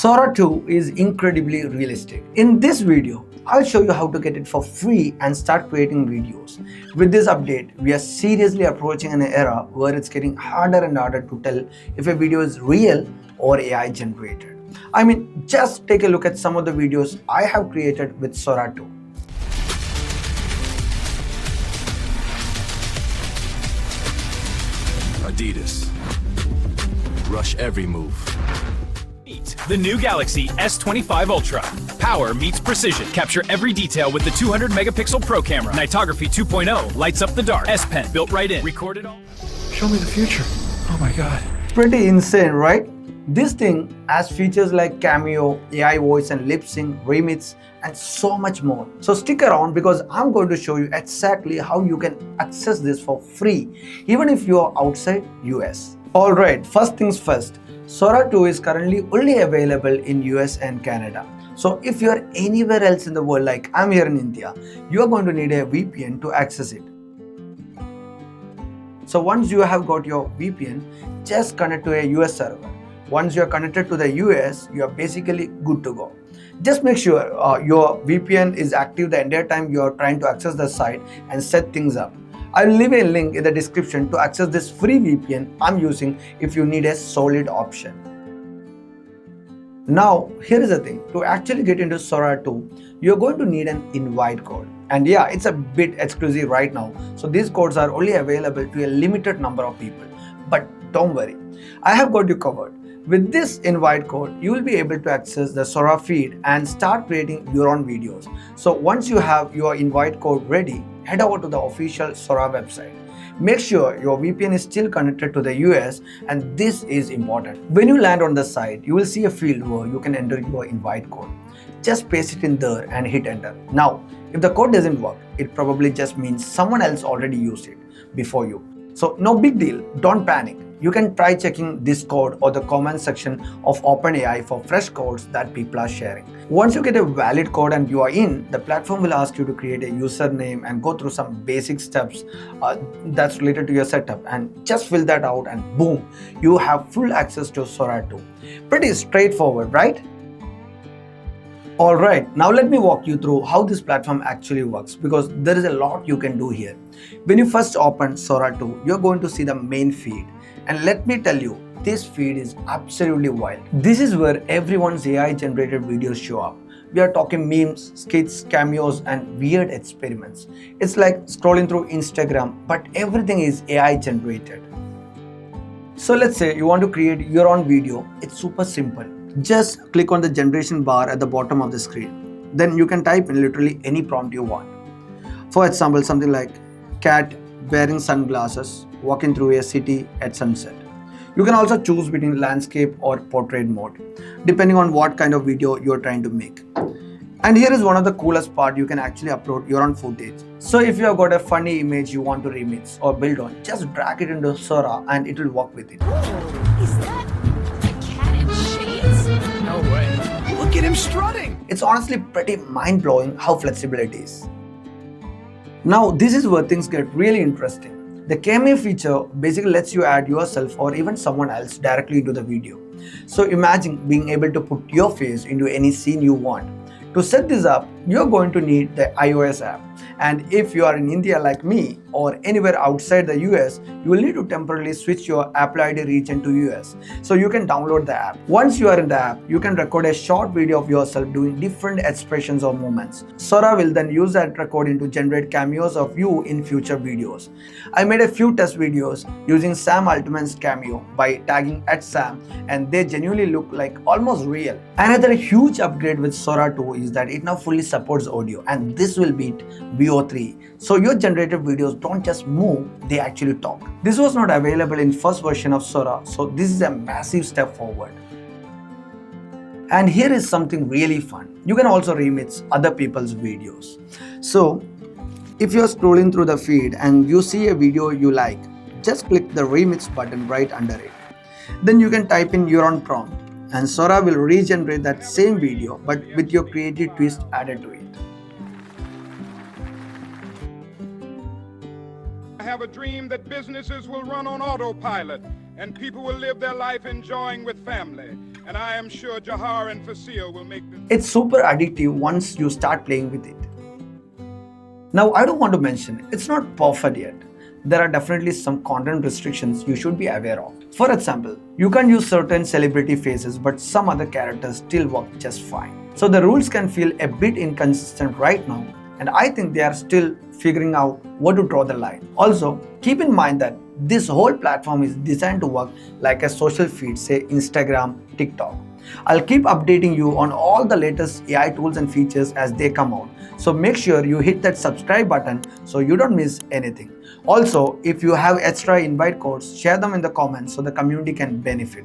Sora 2 is incredibly realistic. In this video, I'll show you how to get it for free and start creating videos. With this update, we are seriously approaching an era where it's getting harder and harder to tell if a video is real or AI generated. I mean, just take a look at some of the videos I have created with Sora 2. Adidas. Rush every move. Meet the new Galaxy S25 Ultra. Power meets precision. Capture every detail with the 200 megapixel Pro camera. Nightography 2.0 lights up the dark. S Pen built right in. Recorded all. Show me the future. Oh my god. Pretty insane, right? This thing has features like Cameo, AI voice and lip sync, remix, and so much more. So stick around because I'm going to show you exactly how you can access this for free, even if you are outside US. Alright, first things first. Sora 2 is currently only available in US and Canada. So if you are anywhere else in the world, like I'm here in India, you are going to need a VPN to access it. So once you have got your VPN, just connect to a US server. Once you are connected to the US, you are basically good to go. Just make sure your VPN is active the entire time you are trying to access the site and set things up. I'll leave a link in the description to access this free VPN I'm using if you need a solid option. Now, here is the thing. To actually get into Sora 2, you're going to need an invite code. And yeah, it's a bit exclusive right now. So these codes are only available to a limited number of people. But don't worry, I have got you covered. With this invite code, you will be able to access the Sora feed and start creating your own videos. So once you have your invite code ready, head over to the official Sora website. Make sure your VPN is still connected to the US, and this is important. When you land on the site, you will see a field where you can enter your invite code. Just paste it in there and hit enter. Now, if the code doesn't work, it probably just means someone else already used it before you. So no big deal, don't panic. You can try checking this code or the comment section of OpenAI for fresh codes that people are sharing. Once you get a valid code and you are in, the platform will ask you to create a username and go through some basic steps that's related to your setup, and just fill that out and boom, you have full access to Sora 2. Pretty straightforward, right? Alright, now let me walk you through how this platform actually works, because there is a lot you can do here. When you first open Sora 2, you're going to see the main feed. And let me tell you, this feed is absolutely wild. This is where everyone's AI generated videos show up. We are talking memes, skits, cameos, and weird experiments. It's like scrolling through Instagram, but everything is AI generated. So let's say you want to create your own video. It's super simple. Just click on the generation bar at the bottom of the screen. Then you can type in literally any prompt you want. For example, something like cat wearing sunglasses walking through a city at sunset. You can also choose between landscape or portrait mode, depending on what kind of video you're trying to make. And here is one of the coolest part, you can actually upload your own footage. So if you have got a funny image you want to remix or build on, just drag it into Sora and it will work with it. Is that a cat in shades? No way. Look at him strutting. It's honestly pretty mind-blowing how flexible it is. Now this is where things get really interesting. The Cameo feature basically lets you add yourself or even someone else directly into the video. So imagine being able to put your face into any scene you want. To set this up, you're going to need the iOS app. And if you are in India like me or anywhere outside the US, you will need to temporarily switch your Apple ID region to US. So you can download the app. Once you are in the app, you can record a short video of yourself doing different expressions or movements. Sora will then use that recording to generate cameos of you in future videos. I made a few test videos using Sam Altman's Cameo by tagging @Sam, and they genuinely look like almost real. Another huge upgrade with Sora 2 is that it now fully supports audio, and this will beat VO3. So your generated videos don't just move, they actually talk. This was not available in first version of Sora, so this is a massive step forward. And here is something really fun. You can also remix other people's videos. So if you're scrolling through the feed and you see a video you like, just click the remix button right under it. Then you can type in your own prompt, and Sora will regenerate that same video but with your creative twist added to it. I have a dream that businesses will run on autopilot, and people will live their life enjoying with family. And I am sure Jahar and Fasio will make this. It's super addictive once you start playing with it. Now, I don't want to mention, it's not perfect yet. There are definitely some content restrictions you should be aware of. For example, you can use certain celebrity faces, but some other characters still work just fine. So the rules can feel a bit inconsistent right now, and I think they are still figuring out where to draw the line. Also, keep in mind that this whole platform is designed to work like a social feed, say Instagram, TikTok. I'll keep updating you on all the latest AI tools and features as they come out. So make sure you hit that subscribe button so you don't miss anything. Also, if you have extra invite codes, share them in the comments so the community can benefit.